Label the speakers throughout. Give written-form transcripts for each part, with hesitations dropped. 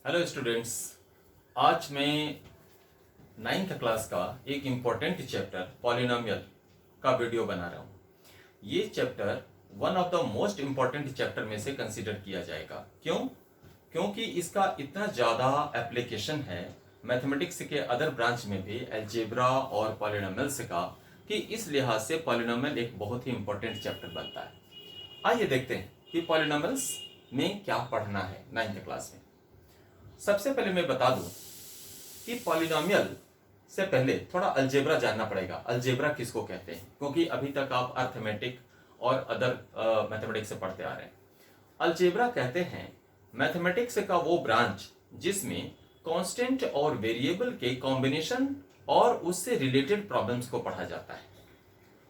Speaker 1: Hello students. आज मैं ninth class का एक इम्पोर्टेंट चैप्टर पॉलिनोमियल का वीडियो बना रहा हूँ। ये chapter one of the most important chapter में से कंसीडर किया जाएगा। क्यों? क्योंकि इसका इतना ज़्यादा एप्लीकेशन है मैथमेटिक्स के अदर ब्रांच में भी, अलजेब्रा और पॉलिनोमियल्स का, कि इस लिहाज से पॉलिनोमियल एक बहुत ही इम्पोर्टेंट चैप्टर बनता है। आइए देखते हैं कि पॉलिनोमियल्स में क्या पढ़ना है नाइन्थ क्लास में। सबसे पहले मैं बता दूं कि पॉलिनोमियल से पहले थोड़ा अलजेब्रा जानना पड़ेगा। अलजेब्रा किसको कहते हैं? क्योंकि अभी तक आप अर्थमेटिक और अदर मैथमेटिक्स से पढ़ते आ रहे हैं। अलजेब्रा कहते हैं मैथमेटिक्स का वो ब्रांच जिसमें कांस्टेंट और वेरिएबल के कॉम्बिनेशन और उससे रिलेटेड प्रॉब्लम्स को पढ़ा जाता है।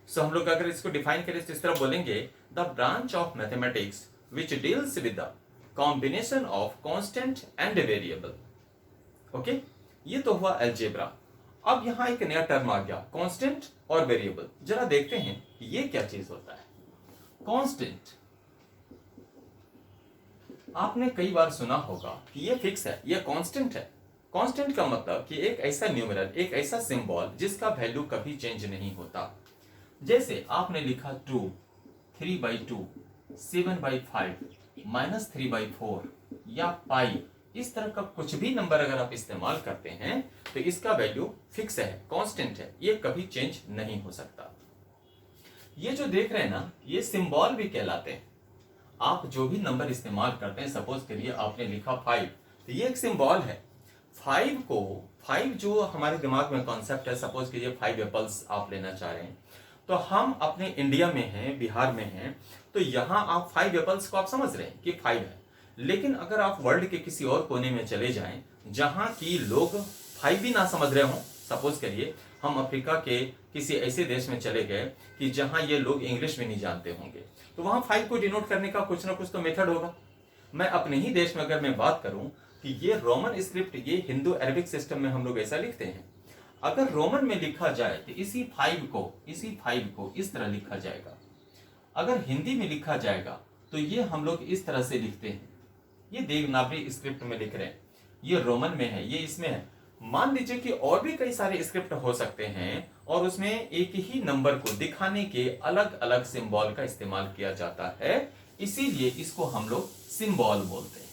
Speaker 1: सो हम लोग अगर इसको डिफाइन करें तो इस तरह बोलेंगे, the branch of mathematics which deals with the combination of constant and variable. Okay, ये तो हुआ अलजेब्रा। अब यहां एक नया टर्म आ गया, कांस्टेंट और वेरिएबल। जरा देखते हैं ये क्या चीज होता है। कांस्टेंट आपने कई बार सुना होगा कि ये फिक्स है, ये कांस्टेंट है। कांस्टेंट का मतलब कि एक ऐसा न्यूमेरल, एक ऐसा सिंबल जिसका वैल्यू कभी चेंज नहीं होता। जैसे आपने लिखा 2, 3/2, 7/5, -3/4 या पाई, इस तरह का कुछ भी नंबर अगर आप इस्तेमाल करते हैं तो इसका वैल्यू फिक्स है, कांस्टेंट है, ये कभी चेंज नहीं हो सकता। ये जो देख रहे हैं ना, ये सिंबल भी कहलाते हैं। आप जो भी नंबर इस्तेमाल करते हैं, सपोज करिए आपने लिखा 5, तो ये एक सिंबल है। 5 जो हमारे दिमाग में कॉन्सेप्ट है, सपोज कीजिए 5 एप्पल्स आप लेना चाह रहे हैं, तो हम अपने इंडिया में हैं, बिहार में हैं, तो यहां आप 5 एप्पल्स को आप समझ रहे हैं कि 5 है। लेकिन अगर आप वर्ल्ड के किसी और कोने में चले जाएं जहां की लोग 5 भी ना समझ रहे हों, सपोज करिए हम अफ्रीका के किसी ऐसे देश में चले गए कि जहां ये लोग इंग्लिश भी नहीं जानते होंगे, तो वहां 5 को डिनोट करने का कुछ ना कुछ तो मेथड होगा। मैं अपने ही देश में अगर मैं बात करूं कि ये रोमन स्क्रिप्ट, ये हिंदू अरबिक सिस्टम में हम लोग ऐसा लिखते हैं। अगर रोमन में लिखा जाए तो इसी 5 को इस तरह लिखा जाएगा। अगर हिंदी में लिखा जाएगा तो ये हम लोग इस तरह से लिखते हैं। ये देवनागरी स्क्रिप्ट में लिख रहे हैं, ये रोमन में है, ये इसमें है। मान लीजिए कि और भी कई सारे स्क्रिप्ट हो सकते हैं और उसमें एक ही नंबर को दिखाने के अलग अलग सिंबल का इस्तेमाल किया जाता है, इसीलिए इसको हम लोग सिंबल बोलते हैं।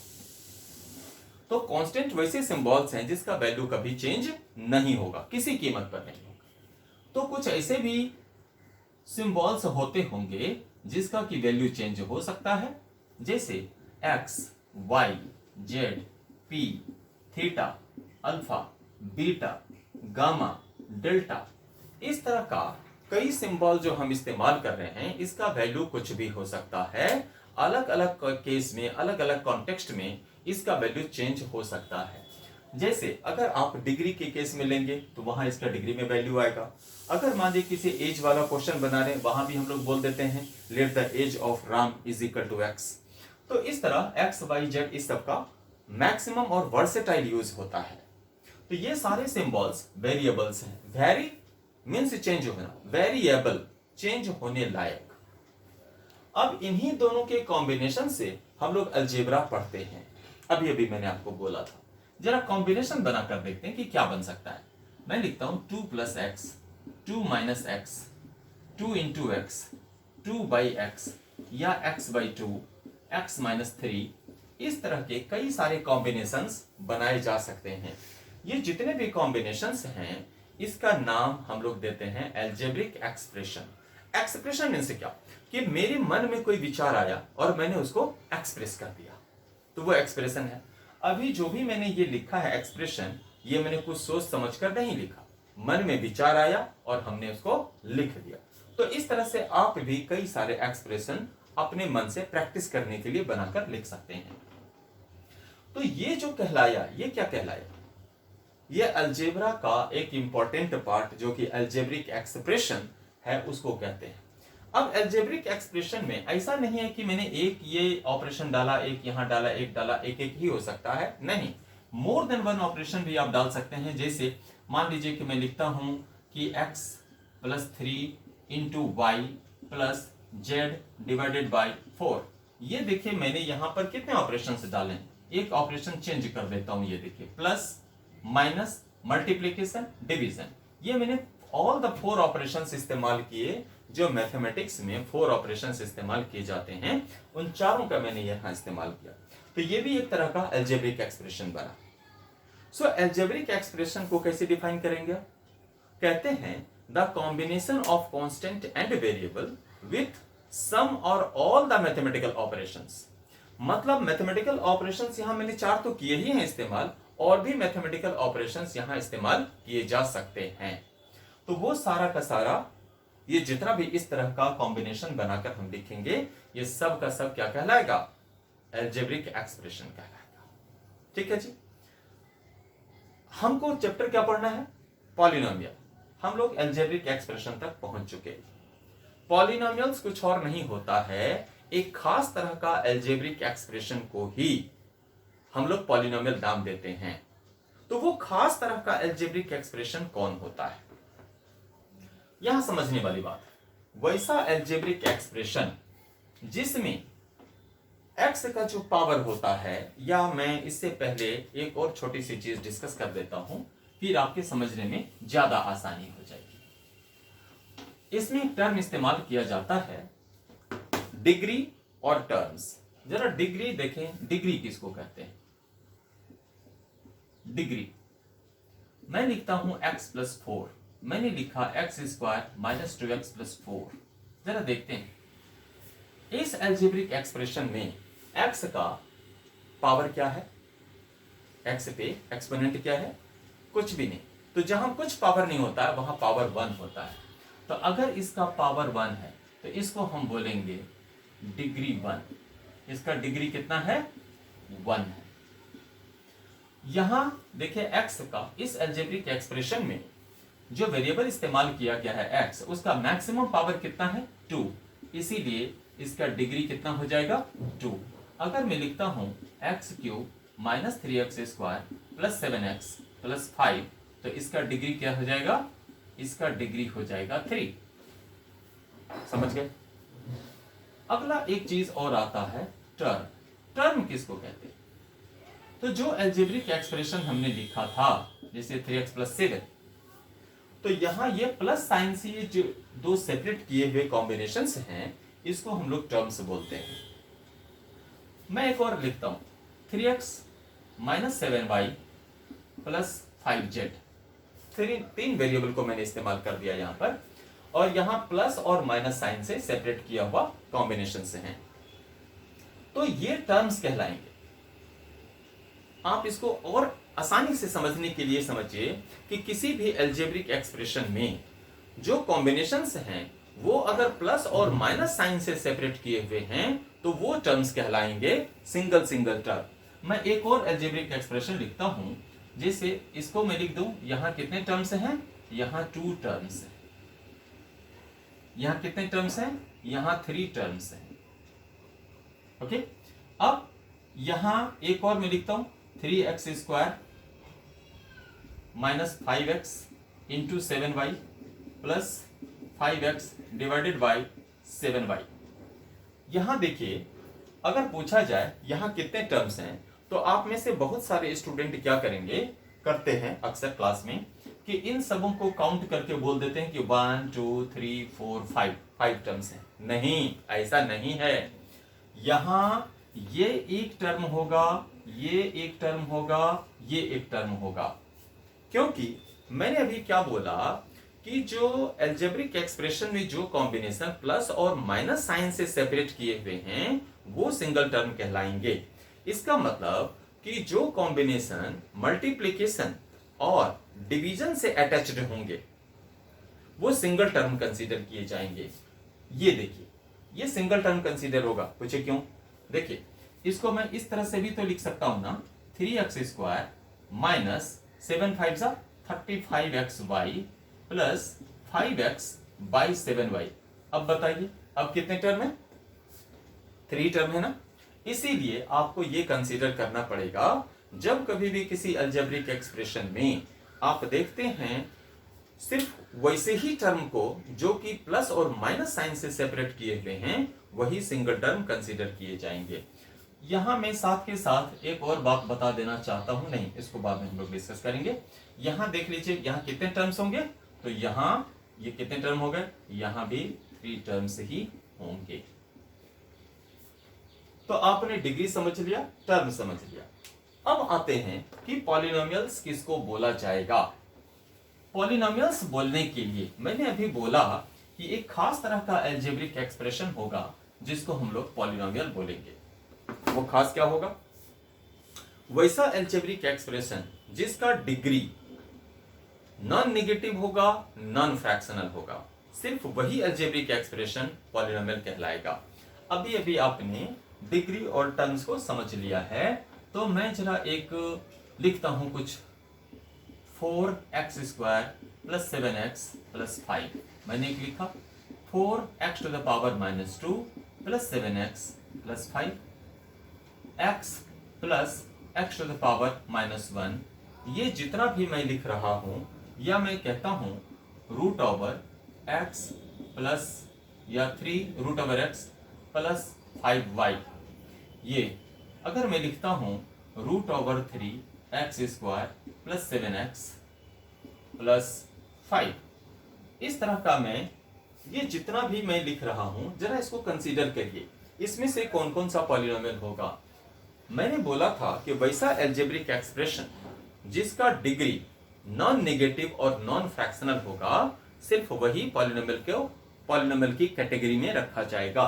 Speaker 1: तो कांस्टेंट वैसे सिंबल्स हैं जिसका वैल्यू कभी चेंज नहीं होगा, किसी कीमत पर नहीं होगा। तो कुछ ऐसे भी सिंबल्स होते होंगे जिसका की वैल्यू चेंज हो सकता है, जैसे x, y, z, p, theta, alpha, beta, gamma, delta. इस तरह का कई सिंबल जो हम इस्तेमाल कर रहे हैं, इसका वैल्यू कुछ भी हो सकता है। अलग अलग केस में, अलग अलग कॉन्टेक्स्ट में इसका वैल्यू चेंज हो सकता है। जैसे अगर आप डिग्री के केस में लेंगे तो वहां इसका डिग्री में वैल्यू आएगा। अगर मान लीजिए किसी एज वाला क्वेश्चन बना रहे हैं, वहां भी हम लोग बोल देते हैं let the age of Ram is equal to x. तो इस तरह एक्स, वाई, जेड इस सब का मैक्सिमम और वर्सेटाइल यूज होता है। तो ये सारे सिंबल्स वेरिएबल्स हैं। वेरी मीन्स चेंज होना, वेरिएबल चेंज होने लायक। अब इन्हीं दोनों के कॉम्बिनेशन से हम लोग अलजेब्रा पढ़ते हैं। अभी अभी मैंने आपको बोला था, जरा कॉम्बिनेशन बनाकर देखते हैं कि क्या बन सकता है। मैं लिखता हूं 2 + x, 2 - x, 2 × x, 2/x या x/2, x - 3। इस तरह के कई सारे कॉम्बिनेशंस बनाए जा सकते हैं। ये जितने भी कॉम्बिनेशंस हैं, इसका नाम हम लोग देते हैं अलजेब्रिक एक्सप्रेशन। एक्सप्रेशन मीन्स क्या कि मेरे मन में कोई विचार आया और मैंने उसको एक्सप्रेस कर दिया, तो वो एक्सप्रेशन है। अभी जो भी मैंने ये लिखा है एक्सप्रेशन, ये मैंने कुछ सोच समझ कर नहीं लिखा, मन में विचार आया और हमने उसको लिख दिया। तो इस तरह से आप भी कई सारे एक्सप्रेशन अपने मन से प्रैक्टिस करने के लिए बनाकर लिख सकते हैं। तो ये जो कहलाया, ये क्या कहलाया? ये अलजेब्रा का एक इंपॉर्टेंट पार्ट जो कि अलजेब्रिक एक्सप्रेशन है, उसको कहते हैं। अब अलजेब्रिक एक्सप्रेशन में ऐसा नहीं है कि मैंने एक ये ऑपरेशन डाला, एक यहां डाला, एक डाला, एक एक ही हो सकता है, नहीं, मोर देन वन ऑपरेशन भी आप डाल सकते हैं। जैसे मान लीजिए कि मैं लिखता हूं कि x + 3 × y + z / 4। ये देखिए मैंने यहां पर कितने ऑपरेशन डाले हैं, एक ऑपरेशन चेंज कर देता हूं, ये देखिए प्लस माइनस मल्टीप्लीकेशन डिवीजन, ये मैंने ऑल द 4 ऑपरेशंस इस्तेमाल किए जो मैथमेटिक्स में 4 ऑपरेशंस इस्तेमाल किए जाते हैं, उन चारों का मैंने यहां इस्तेमाल किया। तो ये भी एक तरह का अलजेब्रिक एक्सप्रेशन बना। सो अलजेब्रिक एक्सप्रेशन को कैसे डिफाइन करेंगे? कहते हैं the combination of constant and variable with some or all the mathematical operations. मतलब मैथमेटिकल ऑपरेशंस यहां मैंने 4 तो किए ही हैं इस्तेमाल, और भी मैथमेटिकल ऑपरेशंस यहां इस्तेमाल किए जा सकते हैं। तो वो सारा का सारा, ये जितना भी इस तरह का कॉम्बिनेशन बनाकर हम लिखेंगे, ये सब का सब क्या कहलाएगा? अलजेब्रिक एक्सप्रेशन कहलाएगा। ठीक है जी। हमको चैप्टर क्या पढ़ना है? पॉलिनोमियल। हम लोग अलजेब्रिक एक्सप्रेशन तक पहुंच चुके। पॉलिनोमियल्स कुछ और नहीं होता है, एक खास तरह का अलजेब्रिक एक्सप्रेशन को ही हम लोग पॉलिनोमियल नाम देते हैं। तो वो खास तरह का अलजेब्रिक एक्सप्रेशन कौन होता है, यहां समझने वाली बात है। वैसा अलजेब्रिक एक्सप्रेशन जिसमें x का जो पावर होता है, या मैं इससे पहले एक और छोटी सी चीज डिस्कस कर देता हूं, फिर आपके समझने में ज्यादा आसानी हो जाएगी। इसमें एक टर्म इस्तेमाल किया जाता है डिग्री और टर्म्स। जरा डिग्री देखें, डिग्री किसको कहते हैं? डिग्री मैं लिखता हूं x प्लस 4, मैंने लिखा x square minus 2x plus 4। जरा देखते हैं इस अलजेब्रिक एक्सप्रेशन में x का पावर क्या है, x पे एक्सपोनेंट क्या है? कुछ भी नहीं। तो जहां कुछ पावर नहीं होता है वहां पावर 1 होता है। तो अगर इसका पावर 1 है तो इसको हम बोलेंगे डिग्री 1। इसका डिग्री कितना है? 1 है। यहां देखिए x का इस अलजेब्रिक एक्सप्रेशन में जो वेरिएबल इस्तेमाल किया गया है x, उसका मैक्सिमम पावर कितना है? 2। इसीलिए इसका डिग्री कितना हो जाएगा? 2। अगर मैं लिखता हूं x cube minus 3x square plus 7x plus 5, तो इसका डिग्री क्या हो जाएगा? इसका डिग्री हो जाएगा 3। समझ गए? अगला एक चीज और आता है टर्म। टर्म किसको कहते हैं? तो जो अलजेब्रिक एक्सप्रेशन हमने लिखा था जैसे 3x प्लस 7, तो यहां ये प्लस साइन से ये जो दो सेपरेट किए हुए कॉम्बिनेशंस हैं, इसको हम लोग टर्म्स बोलते हैं। मैं एक और लिखता हूं 3x minus 7y plus 5z। तीन वेरिएबल को मैंने इस्तेमाल कर दिया यहां पर, और यहां प्लस और माइनस साइन से सेपरेट किया हुआ कॉम्बिनेशन से हैं। तो ये टर्म्स कहलाएंगे। आप इसको और आसानी से समझने के लिए समझिए कि किसी भी अलजेब्रिक एक्सप्रेशन में जो कॉम्बिनेशंस हैं वो अगर प्लस और माइनस साइन से सेपरेट किए हुए हैं तो वो टर्म्स कहलाएंगे सिंगल सिंगल टर्म। मैं एक और अलजेब्रिक एक्सप्रेशन लिखता हूं, जैसे इसको मैं लिख दूं, यहां कितने टर्म्स हैं? यहां 2 टर्म्स हैं। यहां कितने टर्म्स हैं? यहां 3 टर्म्स हैं। ओके। अब यहां एक और मैं लिखता हूं 3x square minus 5x into 7y plus 5x divided by 7y। यहां देखिए, अगर पूछा जाए यहां कितने टर्म्स हैं, तो आप में से बहुत सारे स्टूडेंट क्या करेंगे, करते हैं अक्सर क्लास में, कि इन सबों को काउंट करके बोल देते हैं कि 1 2 3 4 5 टर्म्स हैं। नहीं, ऐसा नहीं है। यहां ये एक टर्म होगा, ये एक टर्म होगा, ये एक टर्म होगा। क्योंकि मैंने अभी क्या बोला कि जो अलजेब्रिक एक्सप्रेशन में जो कॉम्बिनेशन प्लस और माइनस साइन से सेपरेट किए हुए हैं वो सिंगल टर्म कहलाएंगे। इसका मतलब कि जो कॉम्बिनेशन मल्टीप्लिकेशन और डिवीजन से अटैच्ड होंगे वो सिंगल टर्म कंसीडर किए जाएंगे। ये देखिए, ये सिंगल टर्म कंसीडर होगा। पूछे क्यों? देखिए, इसको मैं इस तरह से भी तो लिख सकता हूं ना, 3x square minus 7 5 35xy plus 5x by 7y। अब बताइए, अब कितने टर्म है? 3 टर्म है ना। इसीलिए आपको ये कंसीडर करना पड़ेगा, जब कभी भी किसी अलजेब्रिक एक्सप्रेशन में आप देखते हैं सिर्फ वैसे ही टर्म को जो कि प्लस और माइनस साइन से सेपरेट किए हुए हैं, वही सिंगल टर्म कंसीडर किए जाएंगे। यहां मैं साथ के साथ एक और बात बता देना चाहता हूं, नहीं इसको बाद में हम लोग डिस्कस करेंगे। यहां देख लीजिए यहां कितने टर्म्स होंगे, तो यहां ये कितने टर्म हो गए, यहां भी 3 टर्म्स ही होंगे। तो आपने डिग्री समझ लिया, टर्म समझ लिया। अब आते हैं कि पॉलिनोमियल्स किसको बोला जाएगा। पॉलिनोमियल्स बोलने के लिए मैंने अभी बोला कि एक खास तरह का अलजेब्रिक एक्सप्रेशन होगा जिसको हम लोग पॉलिनोमियल बोलेंगे। वो खास क्या होगा, वैसा अलजेब्रिक एक्सप्रेशन जिसका डिग्री नॉन नेगेटिव होगा, नॉन फ्रैक्शनल होगा, सिर्फ वही अलजेब्रिक एक्सप्रेशन पॉलिनोमियल कहलाएगा। अभी अभी आपने डिग्री और टर्म्स को समझ लिया है, तो मैं जरा एक लिखता हूं कुछ 4x² + 7x + 5। मैंने एक लिखा 4x to the power -2 + 7x + 5 x plus x to the power -1। ये जितना भी मैं लिख रहा हूं या मैं कहता हूं √x प्लस या 3√x प्लस 5y। ये अगर मैं लिखता हूं √3x² + 7x + 5, इस तरह का मैं ये जितना भी मैं लिख रहा हूं जरा इसको कंसीडर करिए, इसमें से कौन कौन सा पॉलिनोमियल होगा। मैंने बोला था कि वैसा अलजेब्रिक एक्सप्रेशन जिसका डिग्री नॉन नेगेटिव और नॉन फ्रैक्शनल होगा, सिर्फ वही पॉलिनोमियल की कैटेगरी में रखा जाएगा।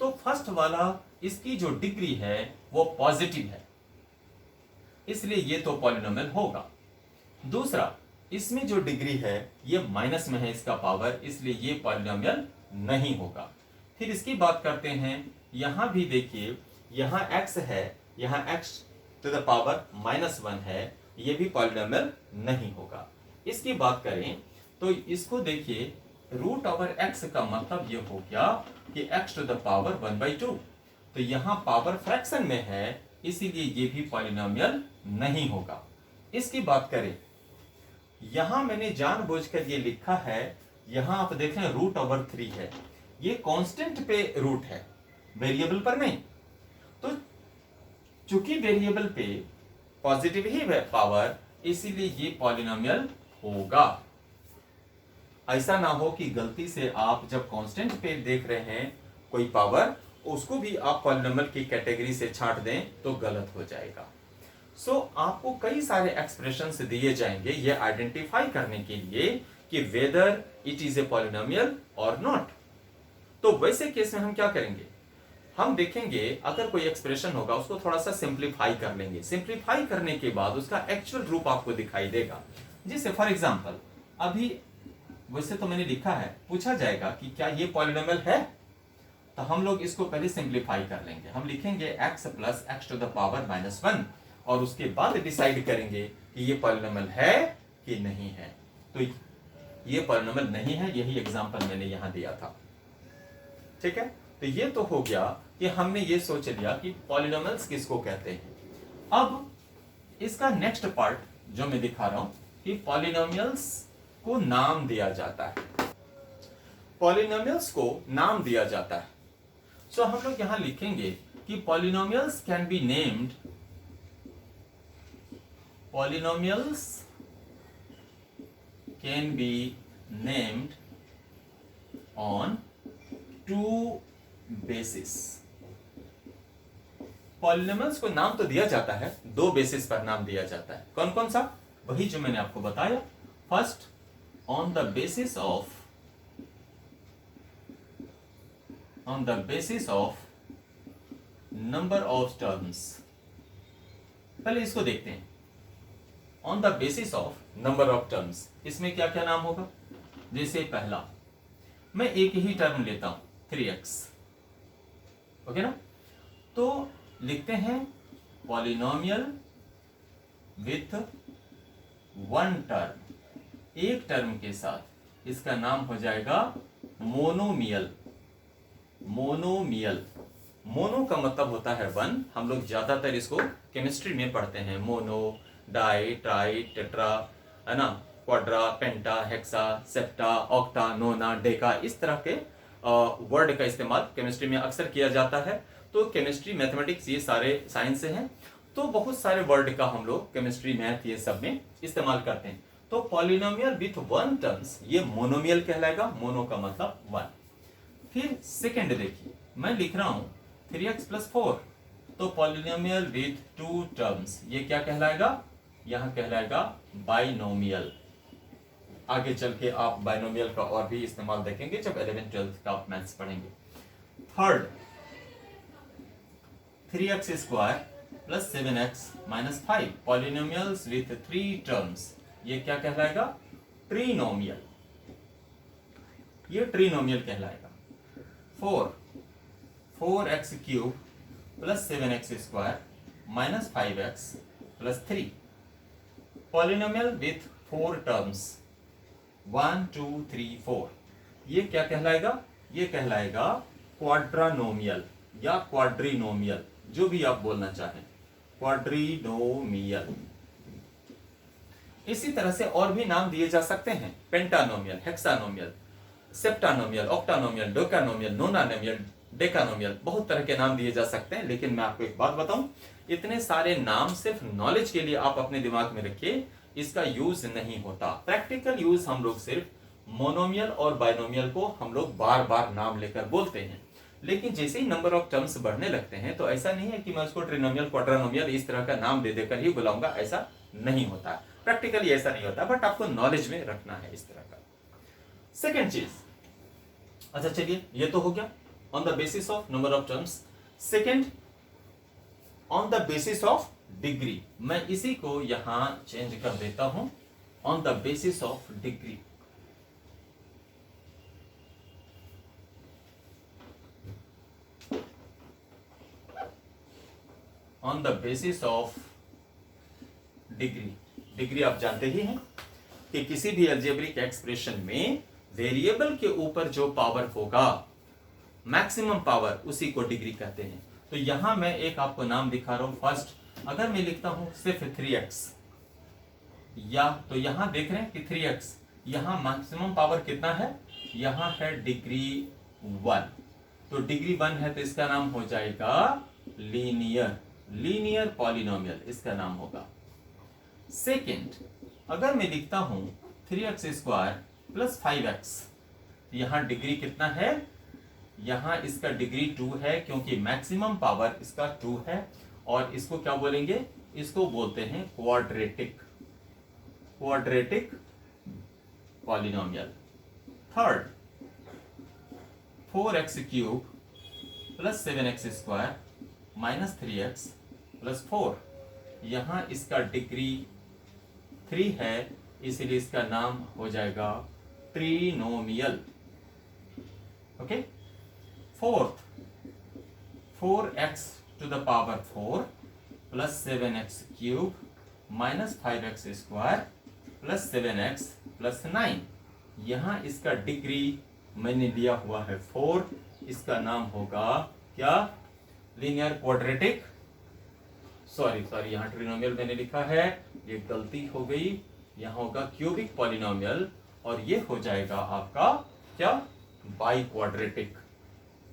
Speaker 1: तो फर्स्ट वाला इसकी जो डिग्री है वो पॉजिटिव है, इसलिए ये तो पॉलिनोमियल होगा। दूसरा, इसमें जो डिग्री है ये माइनस में है इसका पावर, इसलिए ये पॉलिनोमियल नहीं होगा। फिर इसकी बात करते हैं, यहां भी देखिए यहां x है, यहां x to the power -1 है, ये भी पॉलिनोमियल नहीं होगा। इसकी बात करें तो इसको देखिए √x का मतलब ये हो गया कि x to the power 1/2, तो यहां पावर फ्रैक्शन में है, इसीलिए ये भी पॉलिनोमियल नहीं होगा। इसकी बात करें, यहां मैंने जानबूझकर ये लिखा है, यहां आप देखें √3 है, ये कांस्टेंट पे रूट है, वेरिएबल पर नहीं। तो चूंकि वेरिएबल पे पॉजिटिव ही है पावर, इसीलिए ये पॉलिनोमियल होगा। ऐसा ना हो कि गलती से आप जब कांस्टेंट पे देख रहे हैं कोई पावर, उसको भी आप पॉलिनोमियल की कैटेगरी से छांट दें तो गलत हो जाएगा। सो आपको कई सारे एक्सप्रेशंस दिए जाएंगे ये आइडेंटिफाई करने के लिए कि whether it is a polynomial और नॉट। तो वैसे केस में हम क्या करेंगे, हम देखेंगे अगर कोई एक्सप्रेशन होगा उसको थोड़ा सा सिंप्लीफाई कर लेंगे। सिंप्लीफाई करने के बाद उसका एक्चुअल रूप आपको दिखाई देगा। जैसे फॉर एग्जांपल अभी वैसे तो मैंने लिखा है, पूछा जाएगा कि क्या ये पॉलिनोमियल है, तो हम लोग इसको पहले सिंप्लीफाई कर लेंगे। हम लिखेंगे x + x to the power -1 और उसके बाद डिसाइड करेंगे कि ये पॉलिनोमियल है कि नहीं है। तो ये पॉलिनोमियल नहीं है, यही एग्जांपल मैंने यहां दिया था। ठीक है, तो ये तो हो गया कि हमने ये सोच लिया कि पॉलिनोमियल्स किसको कहते हैं। अब इसका नेक्स्ट पार्ट जो मैं दिखा रहा हूं कि पॉलिनोमियल्स को नाम दिया जाता है। पॉलिनोमियल्स को नाम दिया जाता है। सो हम लोग यहां लिखेंगे कि polynomials can be named, polynomials can be named on 2 basis. Polynomials को नाम तो दिया जाता है, 2 बेसिस पर नाम दिया जाता है। कौन कौन सा, वही जो मैंने आपको बताया। First, on the basis of number of terms. पहले इसको देखते हैं, on the basis of number of terms, इसमें क्या क्या नाम होगा। जैसे पहला, मैं एक ही टर्म लेता हूं 3x, ओके ना, तो लिखते हैं पॉलिनोमियल विथ 1 टर्म, एक टर्म के साथ, इसका नाम हो जाएगा मोनोमियल। मोनो का मतलब होता है 1, हम लोग ज्यादातर इसको केमिस्ट्री में पढ़ते हैं, मोनो, डाई, ट्राई, टेट्रा, है ना, क्वाड्रा, पेंटा, हेक्सा, सेप्टा, ऑक्टा, नोना, डेका, इस तरह के वर्ड का इस्तेमाल केमिस्ट्री में अक्सर किया जाता है। तो केमिस्ट्री, मैथमेटिक्स ये सारे साइंस से हैं, तो बहुत सारे वर्ड का हम लोग केमिस्ट्री, मैथ ये सब में इस्तेमाल करते हैं। तो पॉलिनोमियल विथ वन टर्म्स ये मोनोमियल कहलाएगा, मोनो का मतलब वन। फिर सेकंड देखिए, मैं लिख रहा हूं 3x प्लस 4, तो पॉलिनोमियल विथ टू टर्म्स ये क्या कहलाएगा, यहां कहलाएगा बाइनोमियल। आगे चल के आप बाइनोमियल का और भी इस्तेमाल देखेंगे जब 11th 12th का आप मैथ्स पढ़ेंगे। Third 3x square plus 7x minus 5, polynomials with three terms ये क्या कहलाएगा, ट्रिनोमियल, ये ट्रिनोमियल कहलाएगा। 4x cube plus 7x square minus 5x plus 3, polynomial with four terms 1 2 3 4, ये क्या कहलाएगा, ये कहलाएगा क्वाड्रानोमियल या क्वाड्रिनोमियल, जो भी आप बोलना चाहें, क्वाड्रिनोमियल। इसी तरह से और भी नाम दिए जा सकते हैं, पेंटानोमियल, हेक्सानोमियल, सेप्टानोमियल, ऑक्टानोमियल, डोकानोमियल, नोनानोमियल, डेकानोमियल, बहुत तरह के नाम दिए जा सकते हैं। लेकिन मैं आपको एक बात बताऊं, इतने सारे नाम सिर्फ नॉलेज के लिए आप अपने दिमाग में रखिए, इसका यूज नहीं होता। प्रैक्टिकल यूज हम लोग सिर्फ मोनोमियल और बाइनोमियल को हम लोग बार बार नाम लेकर बोलते हैं, लेकिन जैसे ही नंबर ऑफ टर्म्स बढ़ने लगते हैं तो ऐसा नहीं है कि मैं उसको ट्रिनोमियल, क्वाड्रानोमियल इस तरह का नाम दे देकर ही बुलाऊंगा, ऐसा नहीं होता। प्रैक्टिकली ऐसा नहीं होता, बट आपको नॉलेज में रखना है इस तरह का। सेकेंड चीज, अच्छा चलिए ये तो हो गया on the basis of number of terms. Second on the basis of degree, मैं इसी को यहां चेंज कर देता हूं, on the basis of degree. On the basis of degree, degree आप जानते ही हैं कि किसी भी अलजेब्रिक एक्सप्रेशन में वेरिएबल के ऊपर जो पावर होगा, मैक्सिमम पावर, उसी को डिग्री कहते हैं। तो यहां मैं एक आपको नाम दिखा रहा हूं। फर्स्ट अगर मैं लिखता हूं सिर्फ 3x, या तो यहां देख रहे हैं कि 3x, यहां मैक्सिमम पावर कितना है, यहां है डिग्री 1, तो डिग्री 1 है तो इसका नाम हो जाएगा लीनियर, लीनियर पॉलिनोमियल इसका नाम होगा। सेकेंड अगर मैं लिखता हूं 3x स्क्वायर प्लस 5x, यहां डिग्री कितना है, यहां इसका डिग्री 2 है, क्योंकि मैक्सिमम पावर इसका 2 है, और इसको क्या बोलेंगे, इसको बोलते हैं quadratic, quadratic polynomial. Third 4x cube plus 7x square minus 3x plus 4, यहां इसका डिग्री 3 है, इसलिए इसका नाम हो जाएगा trinomial. Okay. Fourth 4x to the power 4 plus 7x cube minus 5x square plus 7x plus 9, यहां इसका डिग्री मैंने लिया हुआ है 4, इसका नाम होगा क्या, लीनियर क्वाड्रेटिक, सॉरी यहां ट्रिनोमियल मैंने लिखा है, ये गलती हो गई, यहां होगा क्यूबिक पॉलिनोमियल, और ये हो जाएगा आपका क्या, बाई क्वाड्रेटिक,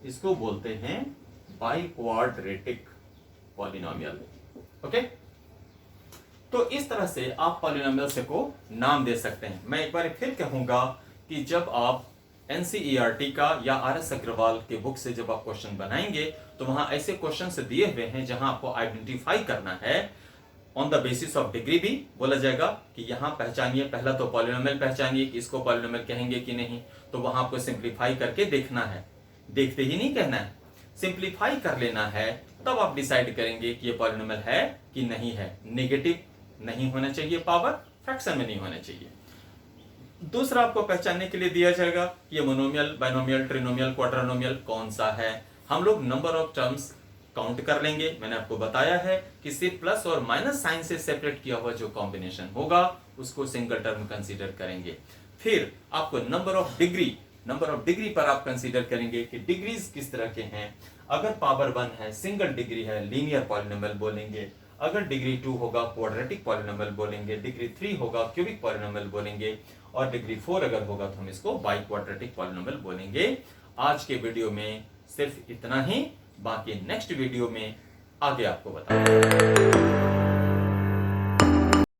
Speaker 1: इसको बोलते हैं बाई क्वाड्रेटिक पॉलिनोमियल। ओके, तो इस तरह से आप पॉलिनोमियल को नाम दे सकते हैं। मैं एक बार फिर कहूंगा कि जब आप एनसीईआरटी का या आर.एस. अग्रवाल के बुक से जब आप क्वेश्चन बनाएंगे तो वहां ऐसे क्वेश्चन दिए हुए हैं जहां आपको आइडेंटिफाई करना है। On the basis of degree भी बोला जाएगा कि यहां पहचानिए, पहला तो पॉलिनोमियल पहचानिए कि इसको पॉलिनोमियल कहेंगे कि नहीं, तो वहां आपको सिंप्लीफाई करके देखना है, देखते ही नहीं कहना है, सिंप्लीफाई कर लेना है, तब आप डिसाइड करेंगे कि ये पॉलिनोमियल है कि नहीं है। नेगेटिव नहीं होना चाहिए पावर, फ्रैक्शन में नहीं होना चाहिए। दूसरा आपको पहचानने के लिए दिया जाएगा कि ये मोनोमियल, बाइनोमियल, ट्रिनोमियल, क्वाड्रानोमियल कौन सा है। हम लोग नंबर ऑफ टर्म्स काउंट कर लेंगे। मैंने आपको बताया है कि सिर्फ प्लस और माइनस साइन से सेपरेट किया हुआ जो कॉम्बिनेशन होगा उसको सिंगल टर्म कंसीडर करेंगे। फिर आपको नंबर ऑफ डिग्री पर आप कंसीडर करेंगे कि डिग्रीज किस तरह के हैं। अगर पावर 1 है, सिंगल डिग्री है, लीनियर पॉलिनोमियल बोलेंगे। अगर डिग्री 2 होगा क्वाड्रेटिक पॉलिनोमियल बोलेंगे, डिग्री 3 होगा क्यूबिक पॉलिनोमियल बोलेंगे, और डिग्री 4 अगर होगा तो हम इसको बाई क्वाड्रेटिक पॉलिनोमियल बोलेंगे। आज के वीडियो में सिर्फ इतना ही। बाकी नेक्स्ट वीडियो में आगे आपको बताऊंगा।